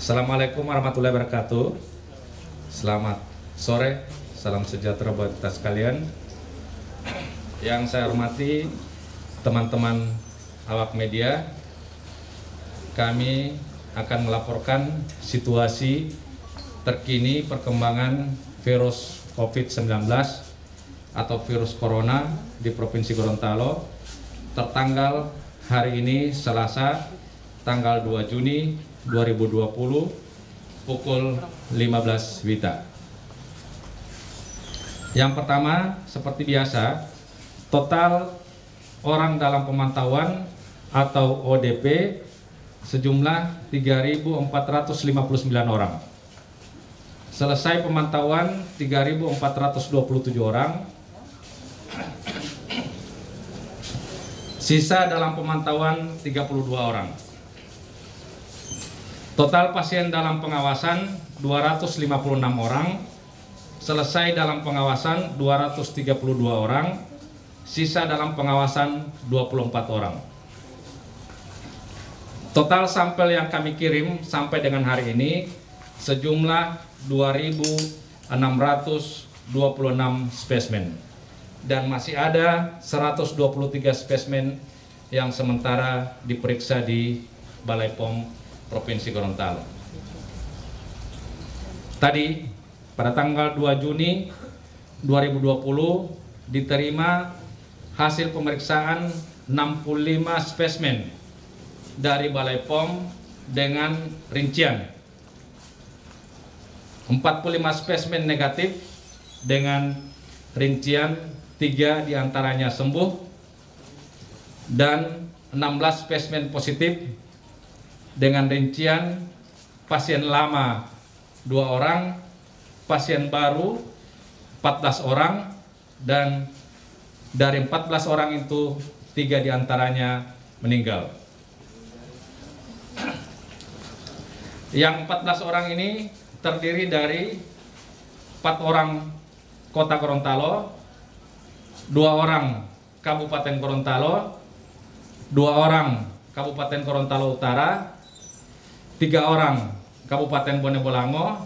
Assalamualaikum warahmatullahi wabarakatuh. Selamat sore, salam sejahtera buat kita sekalian. Yang saya hormati teman-teman awak media, kami akan melaporkan situasi terkini perkembangan virus COVID-19 atau virus corona di Provinsi Gorontalo tertanggal hari ini Selasa tanggal 2 Juni 2020 pukul 15 WITA. Yang pertama, seperti biasa, total orang dalam pemantauan atau ODP sejumlah 3.459 orang. Selesai pemantauan 3.427 orang. Sisa dalam pemantauan 32 orang. Total pasien dalam pengawasan 256 orang, selesai dalam pengawasan 232 orang, sisa dalam pengawasan 24 orang. Total sampel yang kami kirim sampai dengan hari ini sejumlah 2.626 spesimen dan masih ada 123 spesimen yang sementara diperiksa di Balai POM Provinsi Gorontalo. Tadi pada tanggal 2 Juni 2020 diterima hasil pemeriksaan 65 spesimen dari Balai POM dengan rincian 45 spesimen negatif dengan rincian 3 diantaranya sembuh dan 16 spesimen positif dengan rincian pasien lama 2 orang, pasien baru 14 orang, dan dari 14 orang itu 3 diantaranya meninggal. Yang 14 orang ini terdiri dari 4 orang Kota Gorontalo, 2 orang Kabupaten Gorontalo, 2 orang Kabupaten Gorontalo Utara, 3 orang Kabupaten Bone Bolango,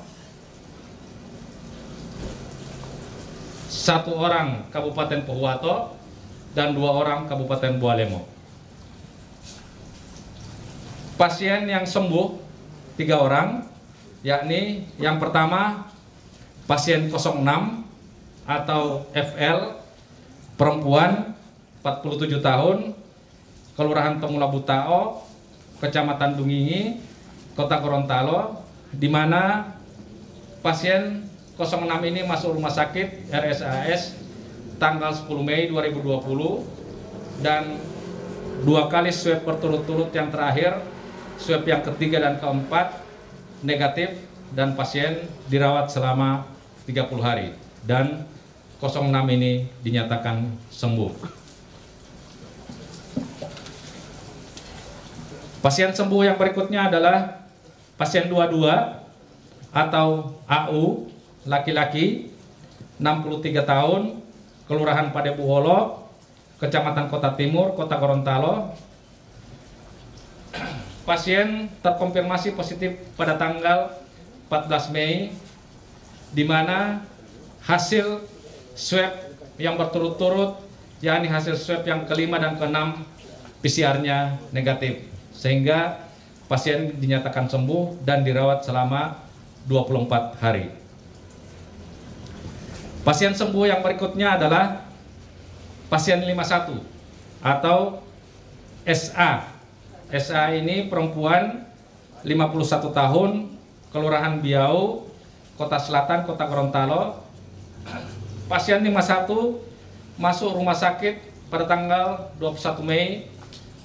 1 orang Kabupaten Pohuwato, dan 2 orang Kabupaten Bualemo. Pasien yang sembuh 3 orang, yakni yang pertama pasien 06 atau FL, perempuan 47 tahun, Kelurahan Temula Butao, Kecamatan Dungingi, Kota Gorontalo, di mana pasien 06 ini masuk rumah sakit RSAS tanggal 10 Mei 2020 dan 2 kali swab berturut-turut yang terakhir, swab yang ketiga dan keempat negatif dan pasien dirawat selama 30 hari dan 06 ini dinyatakan sembuh. Pasien sembuh yang berikutnya adalah pasien 22 atau AU, laki-laki, 63 tahun, Kelurahan Padebuholo, Kecamatan Kota Timur, Kota Gorontalo. Pasien terkonfirmasi positif pada tanggal 14 Mei, di mana hasil swab yang berturut-turut, yakni hasil swab yang kelima dan keenam, PCR-nya negatif, sehingga pasien dinyatakan sembuh dan dirawat selama 24 hari. Pasien sembuh yang berikutnya adalah pasien 51 atau SA. SA ini perempuan 51 tahun, Kelurahan Biau, Kota Selatan, Kota Gorontalo. Pasien 51 masuk rumah sakit pada tanggal 21 Mei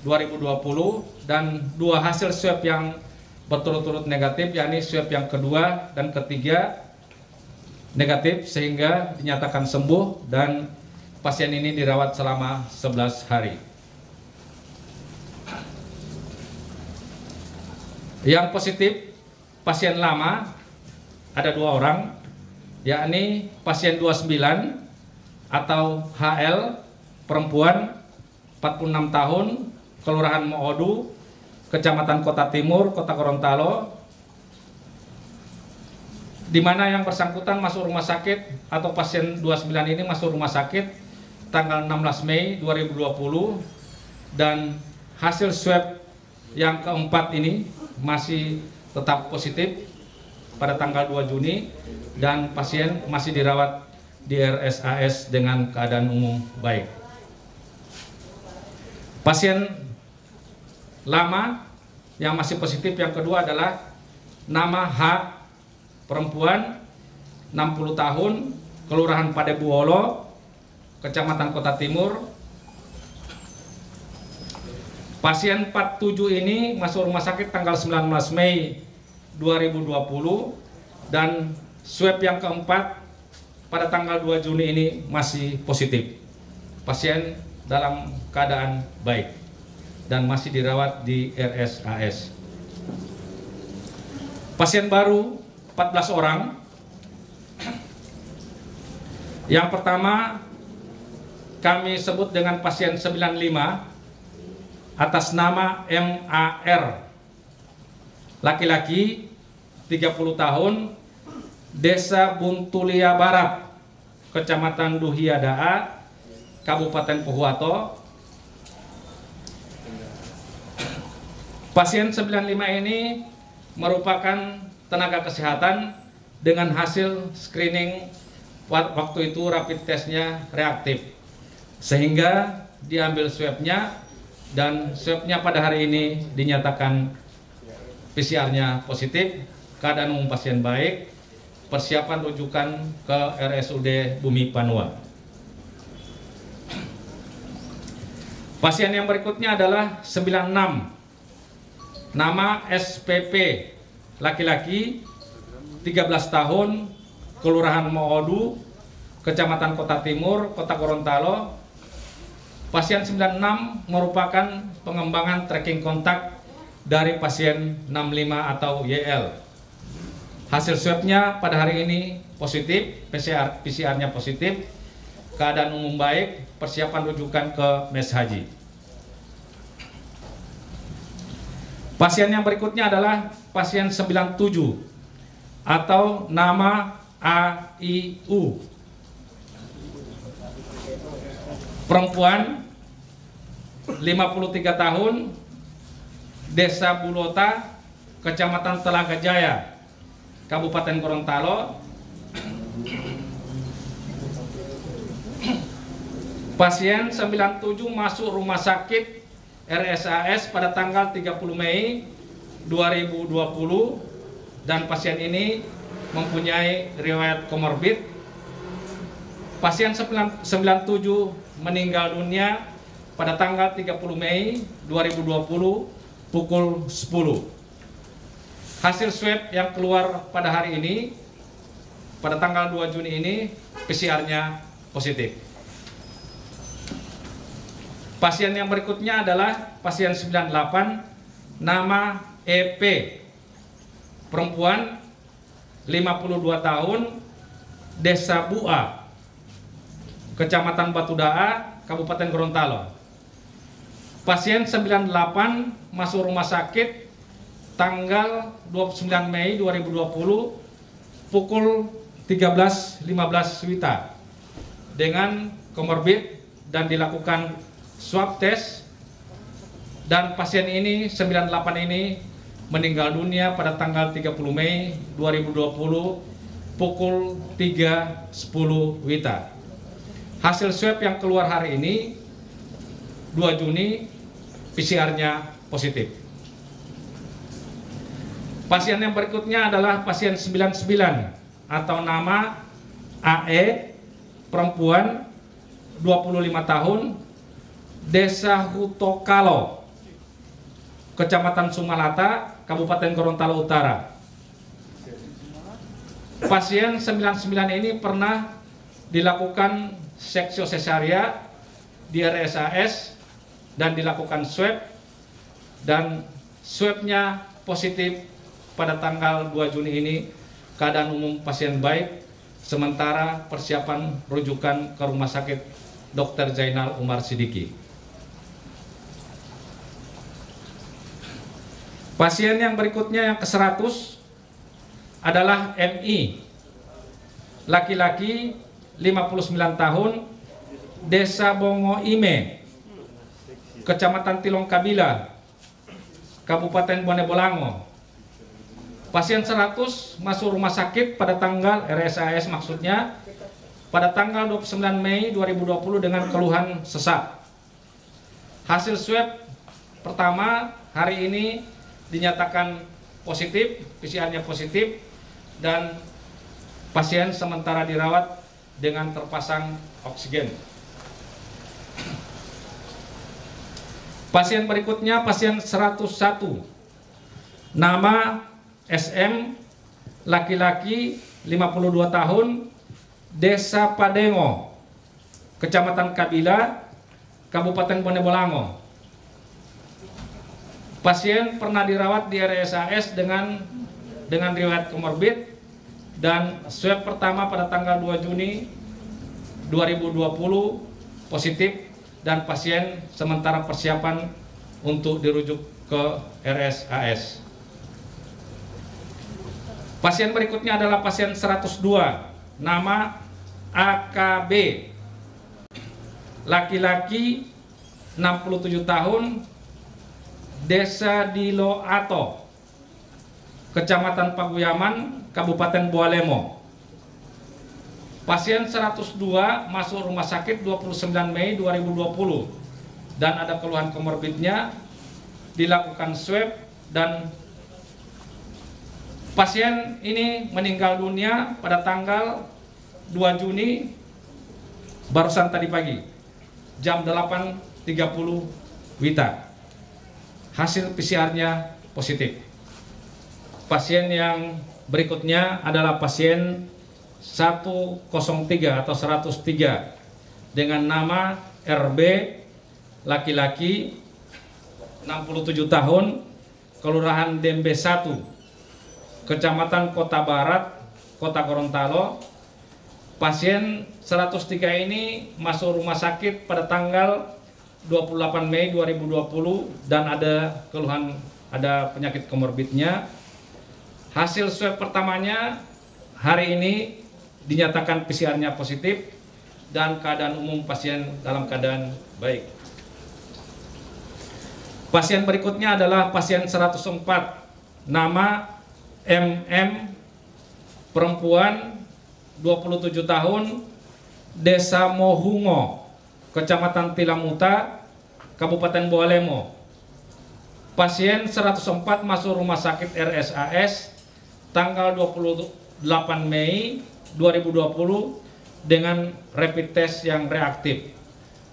2020 dan 2 hasil swab yang berturut-turut negatif, yakni swab yang kedua dan ketiga negatif, sehingga dinyatakan sembuh dan pasien ini dirawat selama 11 hari. Yang positif pasien lama ada 2 orang, yakni pasien 29 atau HL, perempuan 46 tahun, Kelurahan Moodu, Kecamatan Kota Timur, Kota Gorontalo. di mana yang bersangkutan masuk rumah sakit atau pasien 29 ini masuk rumah sakit tanggal 16 Mei 2020 dan hasil swab yang keempat ini masih tetap positif pada tanggal 2 Juni dan pasien masih dirawat di RSAS dengan keadaan umum baik. Pasien lama yang masih positif yang kedua adalah nama H, perempuan, 60 tahun, Kelurahan Padebuolo, Kecamatan Kota Timur. Pasien 47 ini masuk rumah sakit tanggal 19 Mei 2020 dan swab yang keempat pada tanggal 2 Juni ini masih positif. Pasien dalam keadaan baik dan masih dirawat di RSAS. Pasien baru 14 orang. Yang pertama kami sebut dengan pasien 95 atas nama MAR, laki-laki, 30 tahun, Desa Buntulia Barat, Kecamatan Duhiadaa, Kabupaten Pohuwato. Pasien 95 ini merupakan tenaga kesehatan dengan hasil screening waktu itu rapid testnya reaktif, sehingga diambil swabnya dan swabnya pada hari ini dinyatakan PCR-nya positif, keadaan umum pasien baik, persiapan rujukan ke RSUD Bumi Panua. Pasien yang berikutnya adalah 96, nama SPP, laki-laki, 13 tahun, Kelurahan Moodu, Kecamatan Kota Timur, Kota Gorontalo. Pasien 96 merupakan pengembangan tracking kontak dari pasien 65 atau YL. Hasil swabnya pada hari ini positif, PCR-nya positif, keadaan umum baik, persiapan rujukan ke Mes Haji. Pasien yang berikutnya adalah pasien 97 atau nama AIU, perempuan, 53 tahun, Desa Bulota, Kecamatan Telaga Jaya, Kabupaten Gorontalo. Pasien 97 masuk rumah sakit RSAS pada tanggal 30 Mei 2020 dan pasien ini mempunyai riwayat komorbid. Pasien 97 meninggal dunia pada tanggal 30 Mei 2020 pukul 10. Hasil swab yang keluar pada hari ini pada tanggal 2 Juni ini PCR-nya positif. Pasien yang berikutnya adalah pasien 98 nama EP, perempuan, 52 tahun, Desa Bua, Kecamatan Batudaa, Kabupaten Gorontalo. Pasien 98 masuk rumah sakit tanggal 29 Mei 2020 pukul 13.15 WITA dengan komorbid dan dilakukan swab test, dan pasien ini 98 ini meninggal dunia pada tanggal 30 Mei 2020 pukul 3.10 WITA. Hasil swab yang keluar hari ini 2 Juni PCR-nya positif. Pasien yang berikutnya adalah pasien 99 atau nama AE, perempuan, 25 tahun, Desa Hutokalo, Kecamatan Sumalata, Kabupaten Gorontalo Utara. Pasien 99 ini pernah dilakukan seksio sesaria di RSAS dan dilakukan swab, dan swabnya positif pada tanggal 2 Juni ini, keadaan umum pasien baik, sementara persiapan rujukan ke Rumah Sakit Dr. Zainal Umar Sidiki. Pasien yang berikutnya yang ke-100 adalah MI, laki-laki 59 tahun, Desa Bongo Ime, Kecamatan Tilong Kabila, Kabupaten Bone Bolango. Pasien 100 masuk rumah sakit pada tanggal RSAS maksudnya pada tanggal 29 Mei 2020 dengan keluhan sesak. Hasil swab pertama hari ini dinyatakan positif, PCR-nya positif, dan pasien sementara dirawat dengan terpasang oksigen. Pasien berikutnya pasien 101, nama SM, laki-laki 52 tahun, Desa Padengo, Kecamatan Kabila, Kabupaten Bone Bolango. Pasien pernah dirawat di RSAS dengan riwayat komorbid dan swab pertama pada tanggal 2 Juni 2020 positif dan pasien sementara persiapan untuk dirujuk ke RSAS. Pasien berikutnya adalah pasien 102, nama AKB, laki-laki 67 tahun, Desa Diloato, Kecamatan Paguyaman, Kabupaten Bualemo. Pasien 102 masuk rumah sakit 29 Mei 2020 dan ada keluhan komorbidnya, dilakukan swab dan pasien ini meninggal dunia pada tanggal 2 Juni barusan tadi pagi jam 8.30 WITA. Hasil PCR-nya positif. Pasien yang berikutnya adalah pasien 103 atau 103 dengan nama RB, laki-laki 67 tahun, Kelurahan Dembe 1, Kecamatan Kota Barat, Kota Gorontalo. Pasien 103 ini masuk rumah sakit pada tanggal 28 Mei 2020 dan ada keluhan, ada penyakit komorbidnya. Hasil swab pertamanya hari ini dinyatakan PCR-nya positif dan keadaan umum pasien dalam keadaan baik. Pasien berikutnya adalah pasien 104, nama MM, perempuan 27 tahun, Desa Mohungo, Kecamatan Tilamuta, Kabupaten Bualemo. Pasien 104 masuk rumah sakit RSAS tanggal 28 Mei 2020 dengan rapid test yang reaktif.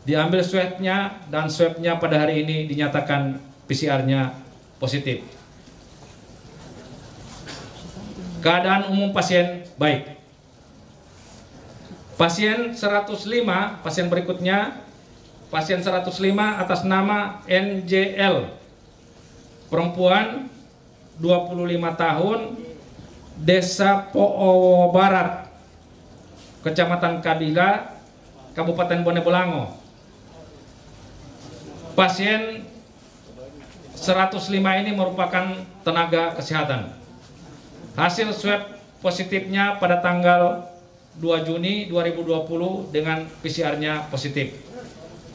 Diambil swabnya dan swabnya pada hari ini dinyatakan PCR-nya positif. Keadaan umum pasien baik. Pasien 105, pasien berikutnya, pasien 105 atas nama NJL, perempuan 25 tahun, Desa Poowo Barat, Kecamatan Kabila, Kabupaten Bone Bolango. Pasien 105 ini merupakan tenaga kesehatan. Hasil swab positifnya pada tanggal 2 Juni 2020 dengan PCR-nya positif.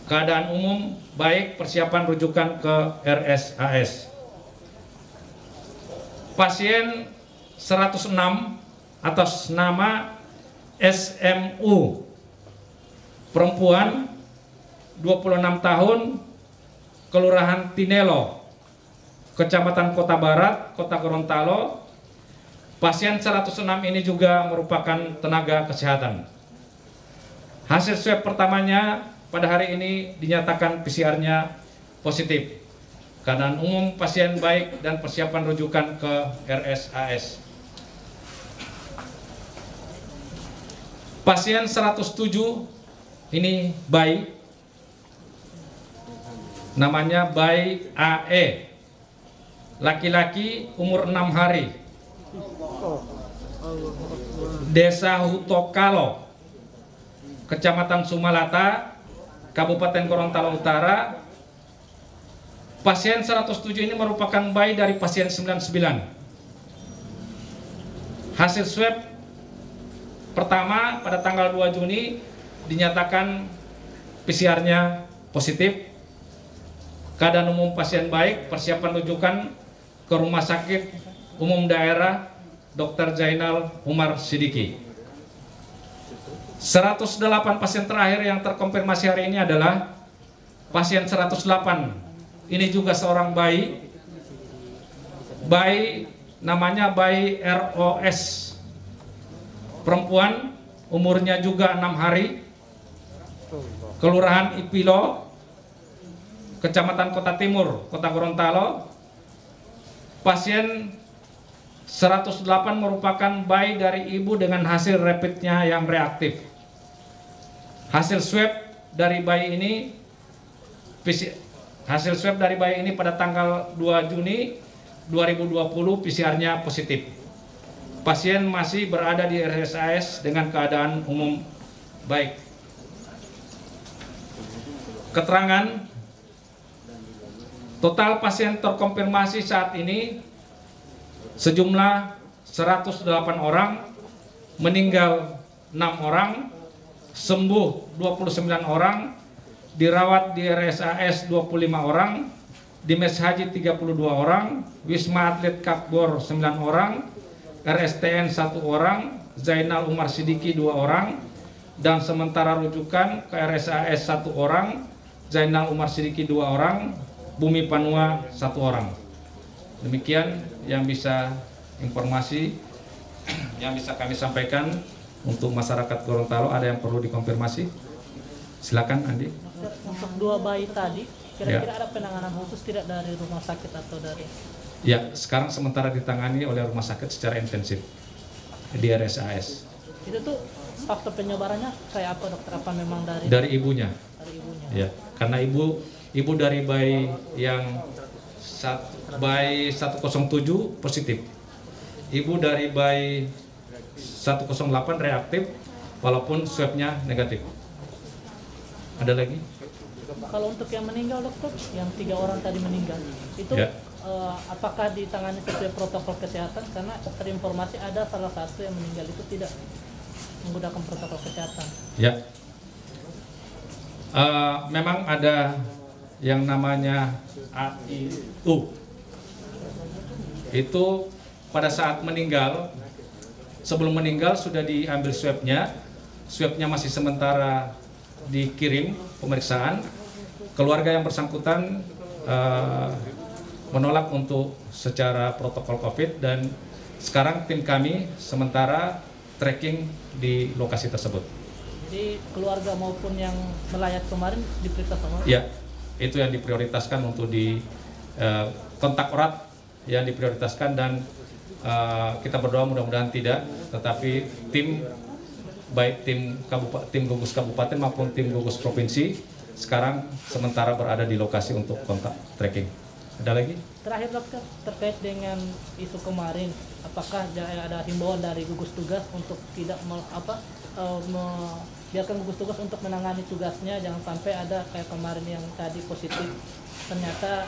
Keadaan umum baik, persiapan rujukan ke RSAS. Pasien 106 atas nama SMU, perempuan 26 tahun, Kelurahan Tinelo, Kecamatan Kota Barat, Kota Gorontalo. Pasien 106 ini juga merupakan tenaga kesehatan. Hasil swab pertamanya pada hari ini dinyatakan PCR-nya positif. Keadaan umum pasien baik dan persiapan rujukan ke RSAS. Pasien 107 ini bayi, namanya bayi AE, laki-laki umur 6 hari, Desa Hutokalo, Kecamatan Sumalata, Kabupaten Gorontalo Utara. Pasien 107 ini merupakan bayi dari pasien 99. Hasil swab pertama pada tanggal 2 Juni dinyatakan PCR-nya positif. Keadaan umum pasien baik, persiapan rujukan ke Rumah Sakit Umum Daerah Dr. Zainal Umar Sidiki. 108 pasien terakhir yang terkonfirmasi hari ini adalah pasien 108. Ini juga seorang bayi. Bayi namanya bayi ROS. Perempuan, umurnya juga 6 hari. Kelurahan Ipilo, Kecamatan Kota Timur, Kota Gorontalo. Pasien 108 merupakan bayi dari ibu dengan hasil rapidnya yang reaktif. Hasil swab dari bayi ini pada tanggal 2 Juni 2020 PCR-nya positif. Pasien masih berada di RSAS dengan keadaan umum baik. Keterangan total pasien terkonfirmasi saat ini sejumlah 108 orang, meninggal 6 orang, sembuh 29 orang, dirawat di RSAS 25 orang, di Mes Haji 32 orang, Wisma Atlet Kapbor 9 orang, RSTN 1 orang, Zainal Umar Sidiki 2 orang, dan sementara rujukan ke RSAS 1 orang, Zainal Umar Sidiki 2 orang, Bumi Panua 1 orang. Demikian yang bisa informasi yang bisa kami sampaikan untuk masyarakat Gorontalo. Ada yang perlu dikonfirmasi? Silakan Andi. Untuk 2 bayi tadi, kira-kira ada penanganan khusus tidak dari rumah sakit atau dari? Ya, sekarang sementara ditangani oleh rumah sakit secara intensif di RSAS. Itu tuh faktor penyebarannya kayak apa dokter? Apa memang dari? Dari ibunya. Dari ibunya. Ya, karena ibu dari bayi yang bayi 107 positif. Ibu dari bayi 108 reaktif walaupun swabnya negatif. Ada lagi? Kalau untuk yang meninggal dokter, yang 3 orang tadi meninggal, itu Ya. Apakah ditangani sesuai protokol kesehatan? Karena terinformasi ada salah satu yang meninggal itu tidak menggunakan protokol kesehatan. Ya. Memang ada yang namanya AIU. Itu pada saat meninggal, sebelum meninggal sudah diambil swabnya. Swabnya masih sementara dikirim pemeriksaan. Keluarga yang bersangkutan menolak untuk secara protokol COVID, dan sekarang tim kami sementara tracking di lokasi tersebut. Jadi keluarga maupun yang melayat kemarin diperiksa semua? Ya, itu yang diprioritaskan untuk di kontak erat yang diprioritaskan, dan kita berdoa mudah-mudahan tidak. Tetapi baik tim gugus kabupaten maupun tim gugus provinsi sekarang sementara berada di lokasi untuk kontak tracking. Ada lagi? Terakhir dokter, terkait dengan isu kemarin, apakah ada himbauan dari gugus tugas untuk tidak biarkan gugus tugas untuk menangani tugasnya, jangan sampai ada kayak kemarin yang tadi positif ternyata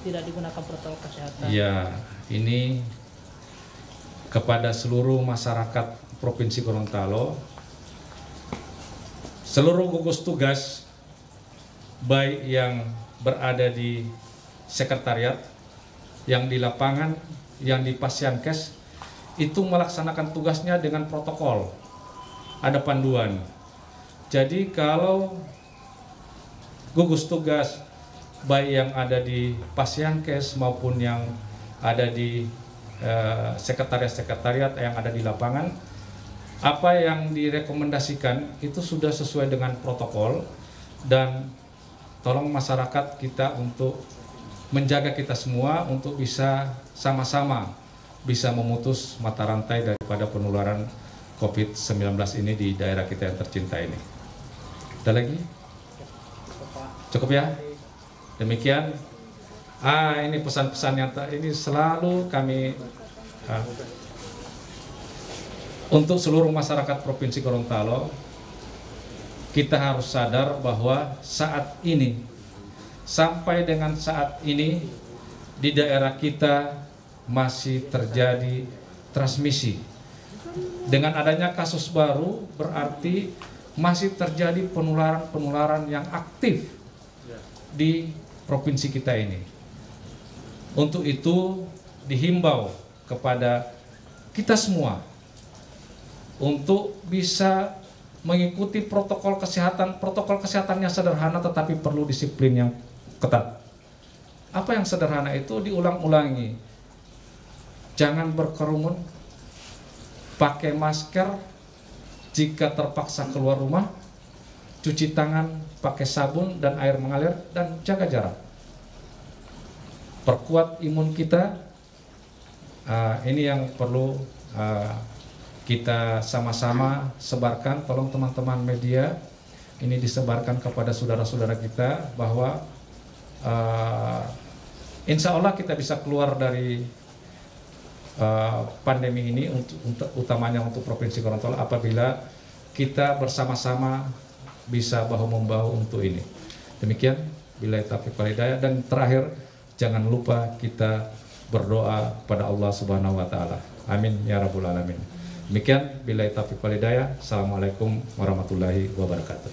tidak digunakan protokol kesehatan? Ya, ini kepada seluruh masyarakat Provinsi Gorontalo, seluruh gugus tugas baik yang berada di sekretariat, yang di lapangan, yang di Pasyankes, itu melaksanakan tugasnya dengan protokol. Ada panduan. Jadi kalau gugus tugas baik yang ada di Pasyankes maupun yang ada di sekretariat-sekretariat yang ada di lapangan, apa yang direkomendasikan itu sudah sesuai dengan protokol, dan tolong masyarakat kita untuk menjaga kita semua untuk bisa sama-sama bisa memutus mata rantai daripada penularan COVID-19 ini di daerah kita yang tercinta ini. Ada lagi? Cukup ya? Demikian. Ini pesan-pesan yang ini selalu kami untuk seluruh masyarakat Provinsi Gorontalo. Kita harus sadar bahwa saat ini, sampai dengan saat ini, di daerah kita masih terjadi transmisi Dengan adanya kasus baru berarti masih terjadi penularan-penularan yang aktif di provinsi kita ini. Untuk itu dihimbau kepada kita semua untuk bisa mengikuti protokol kesehatan yang sederhana tetapi perlu disiplin yang ketat. Apa yang sederhana itu diulang-ulangi. Jangan berkerumun, pakai masker jika terpaksa keluar rumah, cuci tangan pakai sabun dan air mengalir, dan jaga jarak. Perkuat imun kita, ini yang perlu kita sama-sama sebarkan. Tolong teman-teman media ini disebarkan kepada saudara-saudara kita bahwa insya Allah kita bisa keluar dari pandemi ini untuk utamanya untuk Provinsi Gorontalo apabila kita bersama-sama bisa bahu-membahu untuk ini. Demikian, billahi taufiq wal hidayah. Dan terakhir, jangan lupa kita berdoa pada Allah Subhanahu wa taala. Amin ya rabbul alamin. Demikian, billahi taufiq wal hidayah. Assalamualaikum warahmatullahi wabarakatuh.